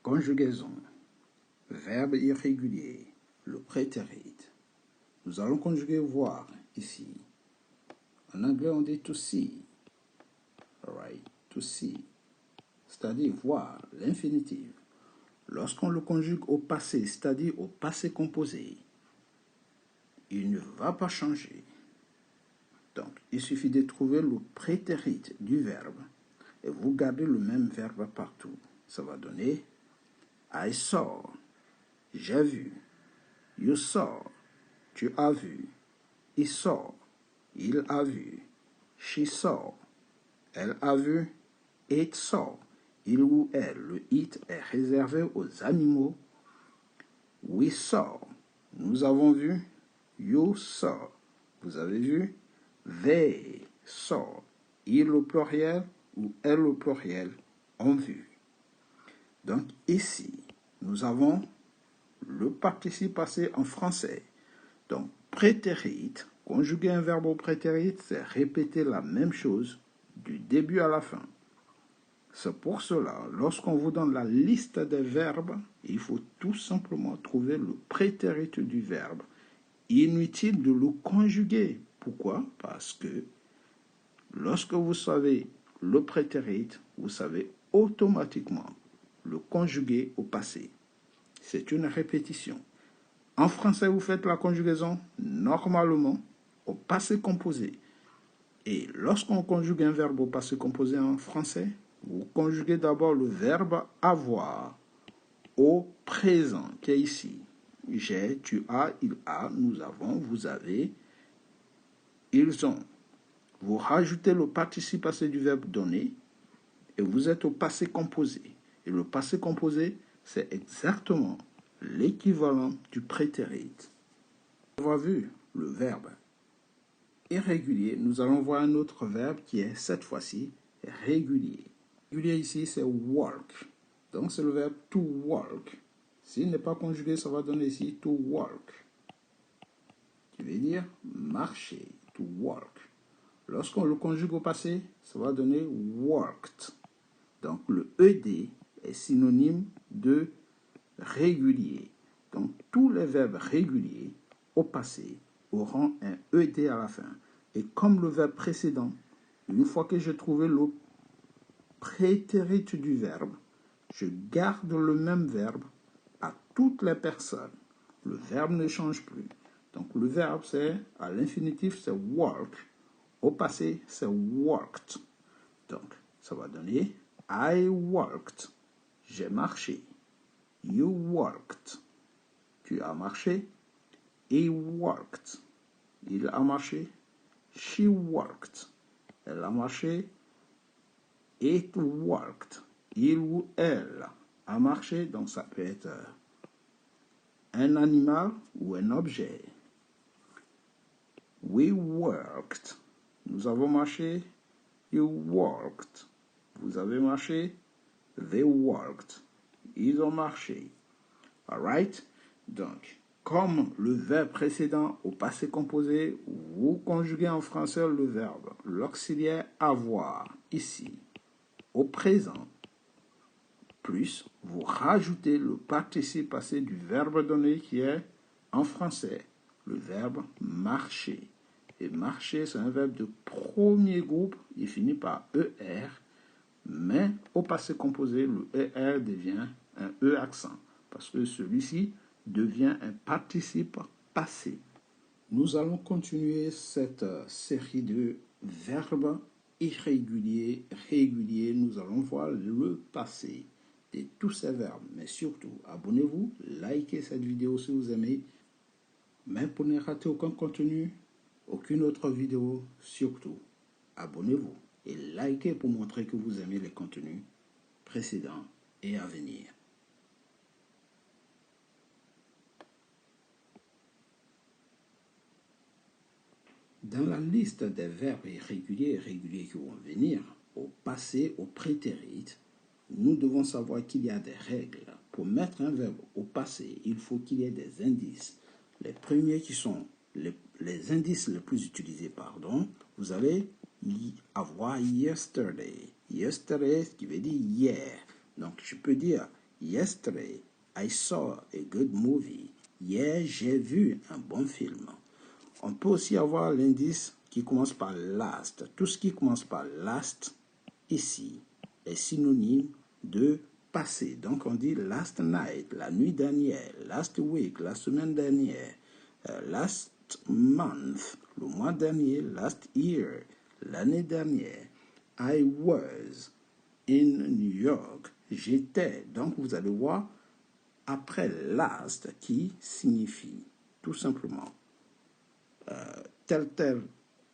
Conjugaison. Verbe irrégulier. Le prétérit. Nous allons conjuguer voir ici. En anglais, on dit to see. Alright, to see. C'est-à-dire voir, l'infinitif. Lorsqu'on le conjugue au passé, c'est-à-dire au passé composé, il ne va pas changer. Donc, il suffit de trouver le prétérit du verbe et vous gardez le même verbe partout. Ça va donner I saw, j'ai vu. You saw, tu as vu. He saw, il a vu. She saw, elle a vu. It saw, il ou elle. Le it est réservé aux animaux. We saw, nous avons vu. You saw, vous avez vu. They saw, il au pluriel ou elle au pluriel ont vu. Donc ici, nous avons le participe passé en français. Donc prétérit, conjuguer un verbe au prétérit, c'est répéter la même chose du début à la fin. C'est pour cela, lorsqu'on vous donne la liste des verbes, il faut tout simplement trouver le prétérit du verbe. Inutile de le conjuguer. Pourquoi? Parce que lorsque vous savez le prétérit, vous savez automatiquement le conjuguer au passé. C'est une répétition. En français, vous faites la conjugaison normalement au passé composé. Et lorsqu'on conjugue un verbe au passé composé en français, vous conjuguez d'abord le verbe avoir au présent qui est ici. J'ai, tu as, il a, nous avons, vous avez, ils ont. Vous rajoutez le participe passé du verbe donné et vous êtes au passé composé. Et le passé composé, c'est exactement l'équivalent du prétérit. On a vu le verbe irrégulier. Nous allons voir un autre verbe qui est cette fois-ci régulier. Régulier ici, c'est work. Donc c'est le verbe to work. S'il n'est pas conjugué, ça va donner ici to work, qui veut dire marcher, to work. Lorsqu'on le conjugue au passé, ça va donner worked. Donc le ED est synonyme de régulier. Donc tous les verbes réguliers au passé auront un ED à la fin. Et comme le verbe précédent, une fois que j'ai trouvé le prétérit du verbe, je garde le même verbe à toutes les personnes. Le verbe ne change plus. Donc le verbe, c'est à l'infinitif, c'est work. Au passé, c'est worked. Donc, ça va donner I worked. J'ai marché. You worked. Tu as marché. He worked. Il a marché. She worked. Elle a marché. It worked. Il ou elle a marché. Donc, ça peut être un animal ou un objet. We worked. Nous avons marché. You worked. Vous avez marché. They worked. Ils ont marché. Alright? Donc, comme le verbe précédent au passé composé, vous conjuguez en français le verbe, l'auxiliaire avoir, ici, au présent, plus vous rajoutez le participe passé du verbe donné qui est en français, le verbe marcher. Et marcher, c'est un verbe de premier groupe, il finit par ER, mais au passé composé, le ER devient un E accent, parce que celui-ci devient un participe passé. Nous allons continuer cette série de verbes irréguliers, réguliers. Nous allons voir le passé de tous ces verbes, mais surtout, abonnez-vous, likez cette vidéo si vous aimez, mais pour ne rater aucun contenu, aucune autre vidéo, surtout, abonnez-vous et likez pour montrer que vous aimez les contenus précédents et à venir. Dans la liste des verbes irréguliers et réguliers qui vont venir, au passé, au prétérit, nous devons savoir qu'il y a des règles. Pour mettre un verbe au passé, il faut qu'il y ait des indices. Les premiers qui sont les indices les plus utilisés, vous allez avoir yesterday. Yesterday, qui veut dire hier. Donc, je peux dire Yesterday, I saw a good movie. Hier, j'ai vu un bon film. On peut aussi avoir l'indice qui commence par last. Tout ce qui commence par last, ici, est synonyme de passé. Donc, on dit last night, la nuit dernière, last week, la semaine dernière, last month, le mois dernier, last year, l'année dernière. I was in New York. J'étais. Donc, vous allez voir, après last, qui signifie tout simplement tel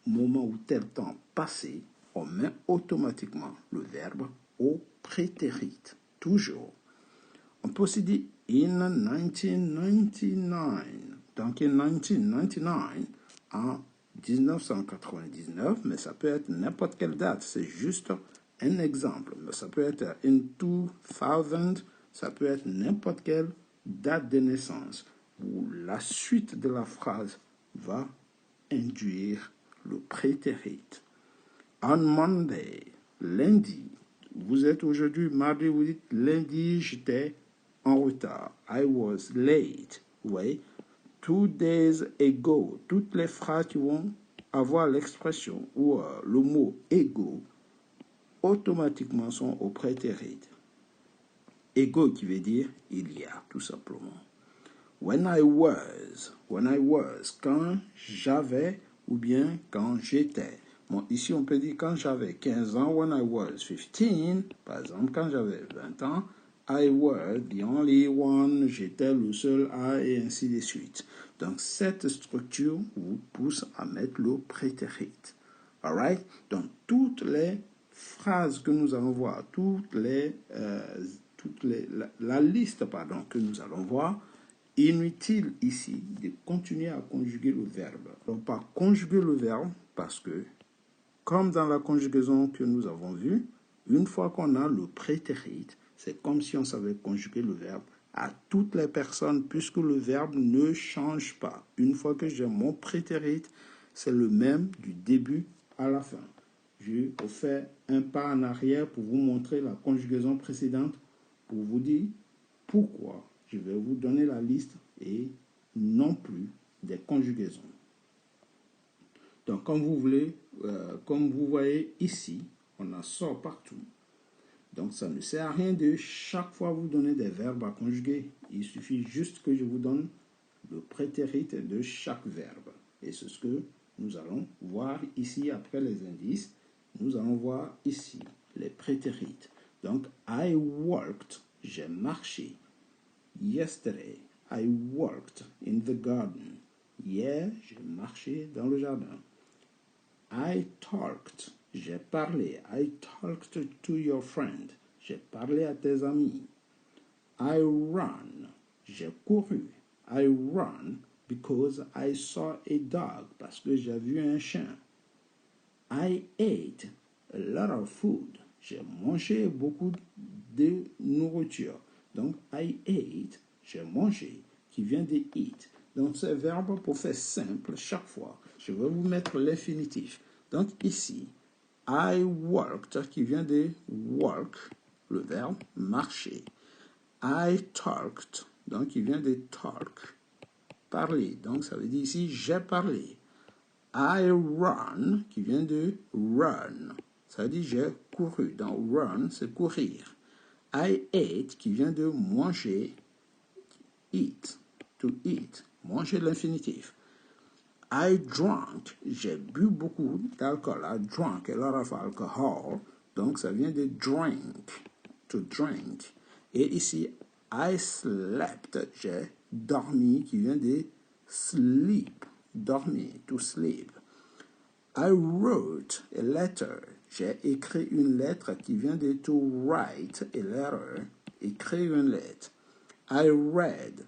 moment ou tel temps passé, on met automatiquement le verbe au prétérit. Toujours. On peut aussi dire in 1999. Donc, in 1999, en 1999, mais ça peut être n'importe quelle date. C'est juste un exemple. Mais ça peut être in 2000, ça peut être n'importe quelle date de naissance où la suite de la phrase va induire le prétérit. On Monday, lundi. Vous êtes aujourd'hui mardi, vous dites lundi, j'étais en retard. I was late. Vous voyez, 2 days ago. Toutes les phrases qui vont avoir l'expression ou le mot ago automatiquement sont au prétérit. Ago qui veut dire il y a, tout simplement. When I was, quand j'avais ou bien quand j'étais. Bon, ici on peut dire quand j'avais 15 ans, when I was 15, par exemple, quand j'avais 20 ans, I was the only one, j'étais le seul à, et ainsi de suite. Donc, cette structure vous pousse à mettre le prétérit. Alright? Donc, toutes les phrases que nous allons voir, la liste, que nous allons voir, inutile ici de continuer à conjuguer le verbe. Donc, pas conjuguer le verbe parce que, comme dans la conjugaison que nous avons vue, une fois qu'on a le prétérit, c'est comme si on savait conjuguer le verbe à toutes les personnes puisque le verbe ne change pas. Une fois que j'ai mon prétérit, c'est le même du début à la fin. Je fais un pas en arrière pour vous montrer la conjugaison précédente, pour vous dire pourquoi je vais vous donner la liste et non plus des conjugaisons. Donc, comme vous voyez ici, on en sort partout. Donc, ça ne sert à rien de chaque fois vous donner des verbes à conjuguer. Il suffit juste que je vous donne le prétérit de chaque verbe. Et c'est ce que nous allons voir ici après les indices. Nous allons voir ici les prétérit. Donc, I worked, j'ai marché. Yesterday, I worked in the garden. Hier, j'ai marché dans le jardin. I talked, j'ai parlé. I talked to your friend. J'ai parlé à tes amis. I ran, j'ai couru. I ran because I saw a dog, parce que j'ai vu un chien. I ate a lot of food. J'ai mangé beaucoup de nourriture. Donc, I ate, j'ai mangé, qui vient de eat. Donc, ce verbe, pour faire simple, chaque fois, je vais vous mettre l'infinitif. Donc, ici, I worked, qui vient de work, le verbe marcher. I talked, donc qui vient de talk, parler. Donc, ça veut dire ici, j'ai parlé. I run, qui vient de run. Ça veut dire j'ai couru. Donc, run, c'est courir. I ate, qui vient de manger. Eat, to eat. Manger l'infinitif. I drank, j'ai bu beaucoup d'alcool. I drank a lot of alcohol. Donc, ça vient de drink, to drink. Et ici, I slept, j'ai dormi, qui vient de sleep, dormir, to sleep. I wrote a letter, j'ai écrit une lettre, qui vient de to write a letter, écrire une lettre. I read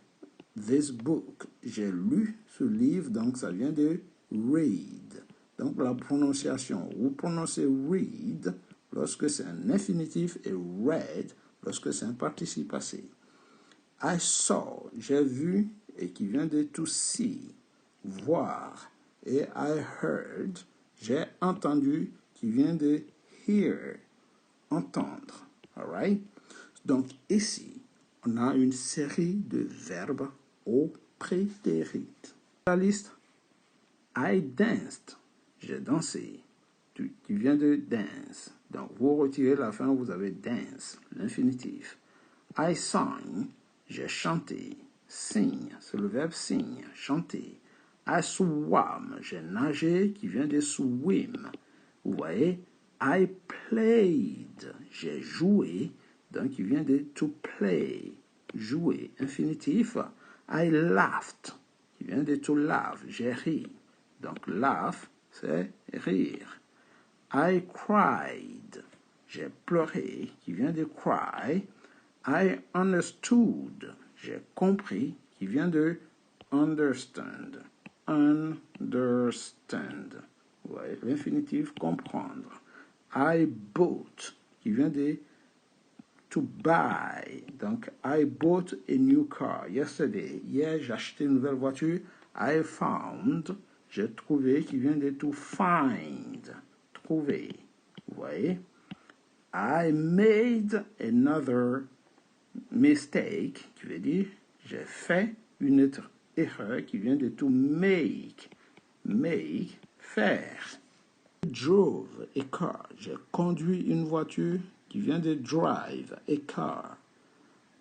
this book, j'ai lu ce livre, donc ça vient de read. Donc la prononciation, vous prononcez read lorsque c'est un infinitif et read lorsque c'est un participe passé. I saw, j'ai vu, et qui vient de to see, voir. Et I heard, j'ai entendu, qui vient de hear, entendre. Alright? Donc ici, on a une série de verbes au prétérit. La liste, I danced, j'ai dansé. Tu viens de dance. Donc, vous retirez la fin, vous avez dance, l'infinitif. I sang, j'ai chanté. Sing, c'est le verbe sing, chanter. I swam, j'ai nagé, qui vient de swim. Vous voyez, I played, j'ai joué, donc qui vient de to play, jouer, infinitif. I laughed, qui vient de to laugh, j'ai ri. Donc laugh, c'est rire. I cried, j'ai pleuré, qui vient de cry. I understood, j'ai compris, qui vient de understand. Understand. Ouais, l'infinitif comprendre. I bought, qui vient de to buy. Donc, I bought a new car yesterday. Hier, j'ai acheté une nouvelle voiture. I found, j'ai trouvé, qui vient de to find. Trouver. Vous voyez? I made another mistake, qui veut dire j'ai fait une autre erreur, qui vient de to make. Make, faire. I drove a car, j'ai conduit une voiture, qui vient de drive a car.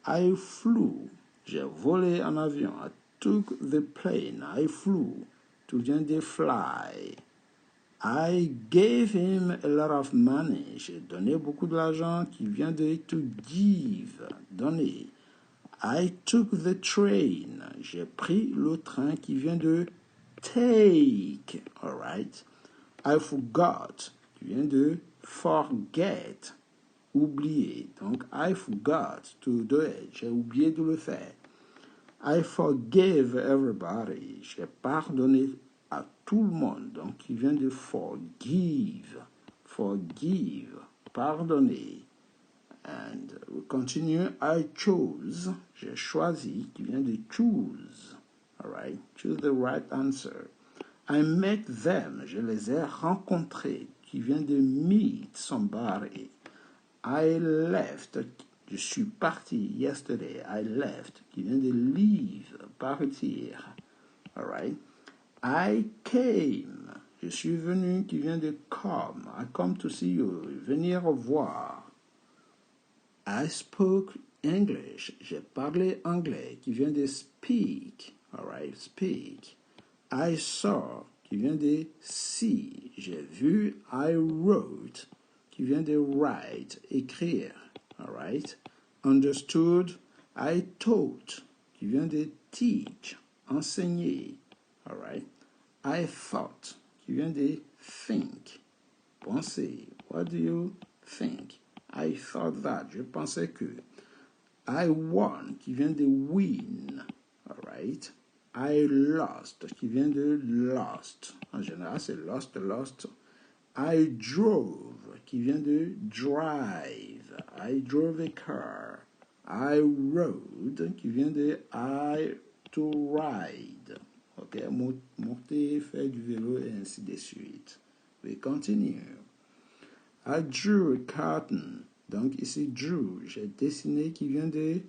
I flew, j'ai volé en avion. I took the plane, I flew, tu viens de fly. I gave him a lot of money. J'ai donné beaucoup d'argent, qui vient de to give, donner. I took the train. J'ai pris le train, qui vient de take. All right. I forgot, qui vient de forget, oublier. Donc, I forgot to do it. J'ai oublié de le faire. I forgave everybody. J'ai pardonné à tout le monde. Donc, qui vient de forgive. Forgive. Pardonner. And we continue. I chose. J'ai choisi. Qui vient de choose. All right. Choose the right answer. I met them. Je les ai rencontrés. Qui vient de meet somebody. I left. Je suis parti yesterday. I left, qui vient de leave, partir. All right. I came. Je suis venu, qui vient de come. I come to see you. Venir voir. I spoke English. J'ai parlé anglais, qui vient de speak. All right. Speak. I saw, qui vient de see. J'ai vu. I wrote, qui vient de write, écrire. All right. Understood. I taught, qui vient de teach, enseigner. All right. I thought, qui vient de think, penser. What do you think? I thought that. Je pensais que. I won, qui vient de win. All right. I lost, qui vient de lost. En général, c'est lost, lost. I drove, qui vient de drive. I drove a car. I rode, qui vient de I to ride. Ok, monter, faire du vélo et ainsi de suite. We continue. I drew a carton. Donc ici, drew, j'ai dessiné, qui vient de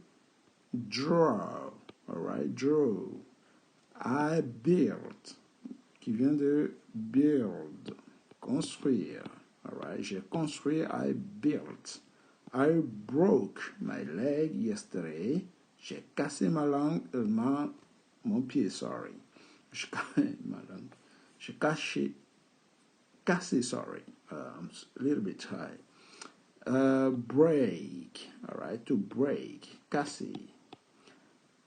draw. Alright, draw. I built, qui vient de build, construire. Alright, j'ai construit, I built. I broke my leg yesterday. J'ai cassé ma langue, mon pied, sorry. J'ai cassé, sorry. I'm a little bit high. Break, alright, to break, casser.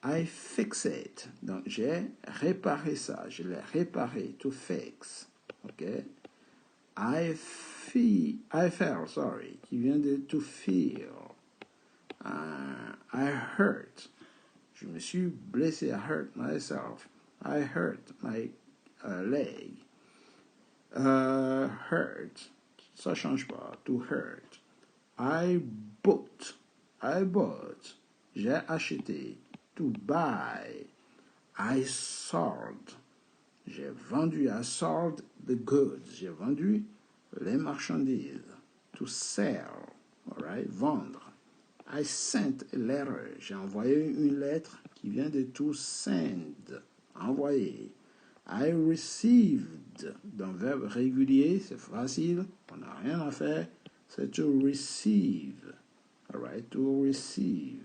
I fix it. Donc, j'ai réparé ça. Je l'ai réparé. To fix. OK? I felt, sorry. Qui vient de to feel. I hurt. Je me suis blessé. I hurt myself. I hurt my leg. Hurt. Ça change pas. To hurt. I bought. J'ai acheté. To buy. I sold. J'ai vendu. I sold the goods. J'ai vendu les marchandises. To sell. All right? Vendre. I sent a letter. J'ai envoyé une lettre qui vient de to send. Envoyer. I received. Dans verbe régulier, c'est facile. On n'a rien à faire. C'est to receive. All right, to receive.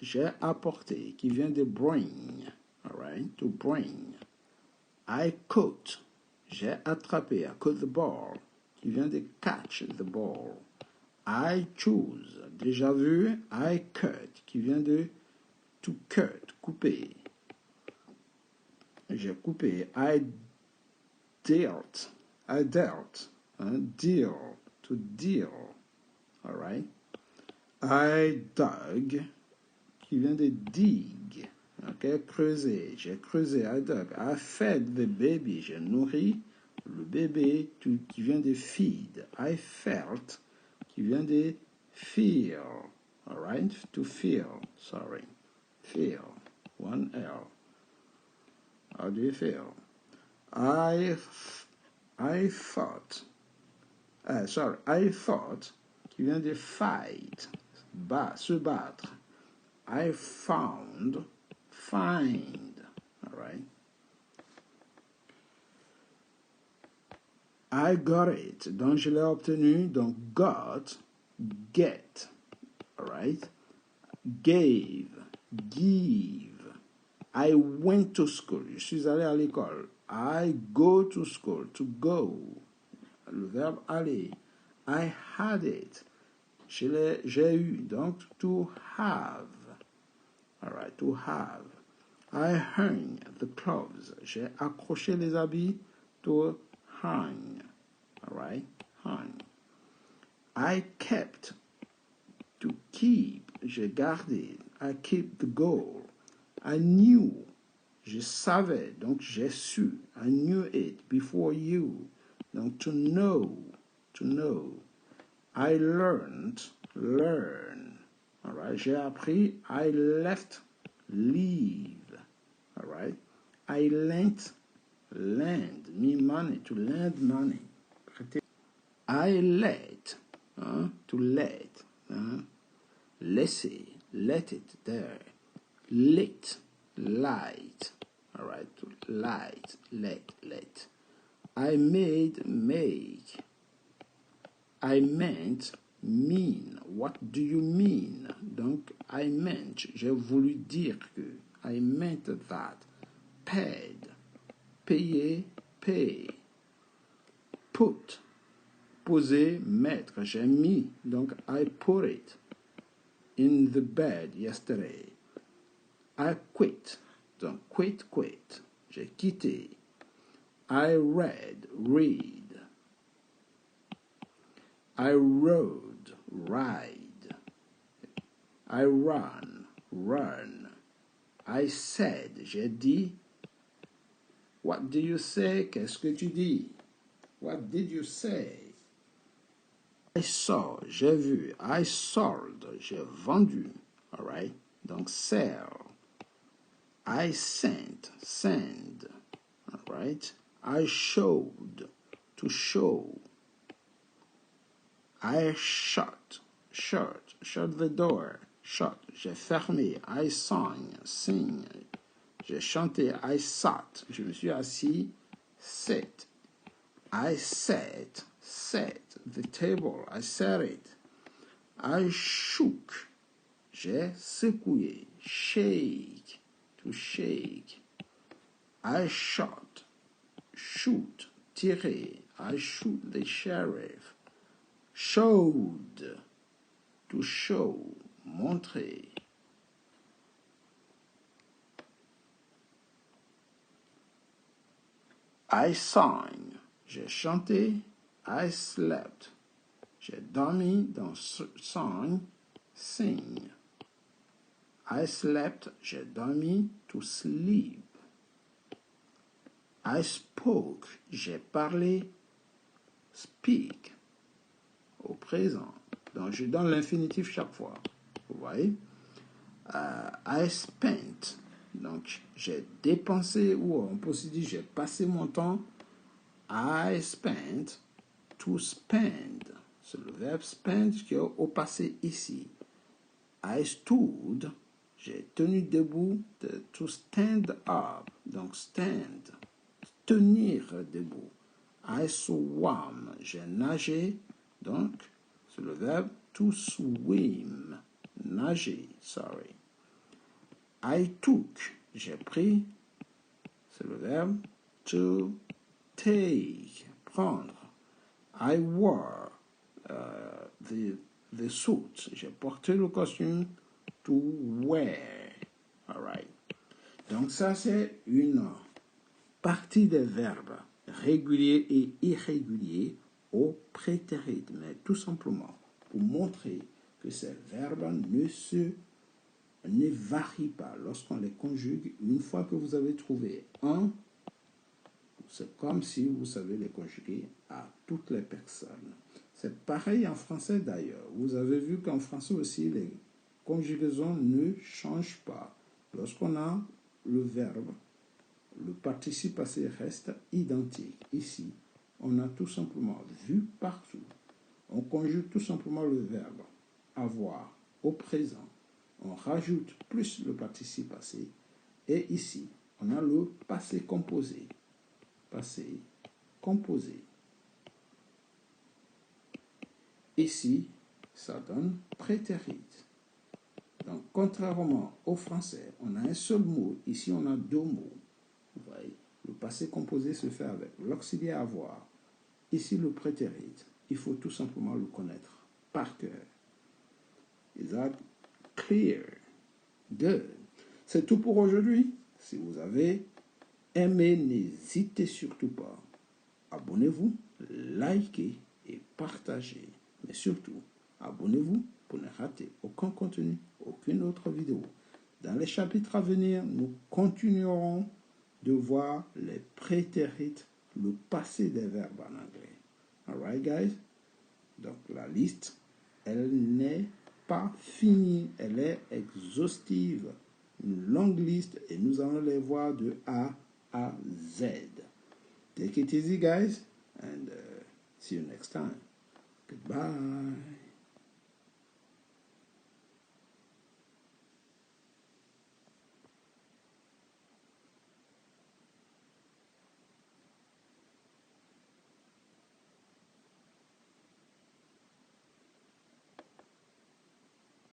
J'ai apporté, qui vient de bring. All right, to bring. I caught. J'ai attrapé. I caught the ball. Qui vient de catch the ball. I choose. Déjà vu. I cut. Qui vient de to cut. Couper. J'ai coupé. I dealt. I dealt. Deal. To deal. All right. I dug. Qui vient de dig. Ok, creuser. J'ai creusé. I dug. I fed the baby. J'ai nourri le bébé qui vient de feed. I felt. Qui vient de feel. All right. To feel. Sorry. Feel. One L. How do you feel? I thought. I thought. Qui vient de fight. Se battre. I found, find, all right? I got it, donc je l'ai obtenu, donc got, get, all right? Gave, give. I went to school, je suis allé à l'école. I go to school, to go. Le verbe aller. I had it, j'ai eu, donc to have. All right, to have. I hung the clothes. J'ai accroché les habits. To hang. All right, hang. I kept. To keep. J'ai gardé. I keep the goal. I knew. Je savais, donc j'ai su. I knew it before you. Donc to know. To know. I learned. Learn. All right, j'ai appris. I left, leave. All right. I lent, lend, me money, to lend money. I let, to let, laisser, let it there. Lit, light. All right, to light, let. I made, make. I meant, mean. What do you mean? Donc, I meant, j'ai voulu dire que. I meant that. Paid, payer, pay. Put, poser, mettre. J'ai mis, donc I put it in the bed yesterday. I quit, donc quit. J'ai quitté. I read, read. I rode, ride. I run, run. I said, j'ai dit. What do you say? Qu'est-ce que tu dis? What did you say? I saw, j'ai vu. I sold, j'ai vendu. All right? Donc, sell. I sent, send. All right? I showed, to show. I shut the door, shut. J'ai fermé. I sang, sing. J'ai chanté. I sat, je me suis assis. Sit. I sat the table. I sat it. I shook, j'ai secoué. Shake, to shake. I shot, shoot, tirer. I shoot the sheriff. Showed, to show, montrer. I sang, j'ai chanté. I slept, j'ai dormi. Dans sang, sing. I slept, j'ai dormi. To sleep. I spoke, j'ai parlé. Speak, au présent. Donc, je donne l'infinitif chaque fois. Vous voyez? I spent. Donc, j'ai dépensé, ou on peut aussi dire j'ai passé mon temps. I spent, to spend. c'est le verbe spend qui est au passé ici. I stood, j'ai tenu debout, to stand up, donc stand, tenir debout. I swam, j'ai nagé, donc c'est le verbe to swim, nager, sorry. I took, j'ai pris, c'est le verbe to take, prendre. I wore the suit, j'ai porté le costume, to wear. All right. Donc ça c'est une partie des verbes réguliers et irréguliers au prétérit, mais tout simplement pour montrer que ces verbes ne varient pas lorsqu'on les conjugue. Une fois que vous avez trouvé un, c'est comme si vous savez les conjuguer à toutes les personnes. C'est pareil en français d'ailleurs. Vous avez vu qu'en français aussi, les conjugaisons ne changent pas. Lorsqu'on a le verbe, le participe passé reste identique. Ici, on a tout simplement vu partout. On conjugue tout simplement le verbe avoir au présent. On rajoute plus le participe passé. Et ici, on a le passé composé. Passé composé. Ici, ça donne prétérit. Donc, contrairement au français, on a un seul mot. Ici, on a deux mots. Vous voyez, le passé composé se fait avec l'auxiliaire avoir. Ici, le prétérit. Il faut tout simplement le connaître par cœur. Is that clear? Good. C'est tout pour aujourd'hui. Si vous avez aimé, n'hésitez surtout pas. Abonnez-vous, likez et partagez. Mais surtout, abonnez-vous pour ne rater aucun contenu, aucune autre vidéo. Dans les chapitres à venir, nous continuerons de voir les prétérites, le passé des verbes en anglais. Alright, guys? Donc, la liste, elle n'est pas finie, elle est exhaustive. Une longue liste et nous allons les voir de A à Z. Take it easy, guys, and see you next time. Goodbye.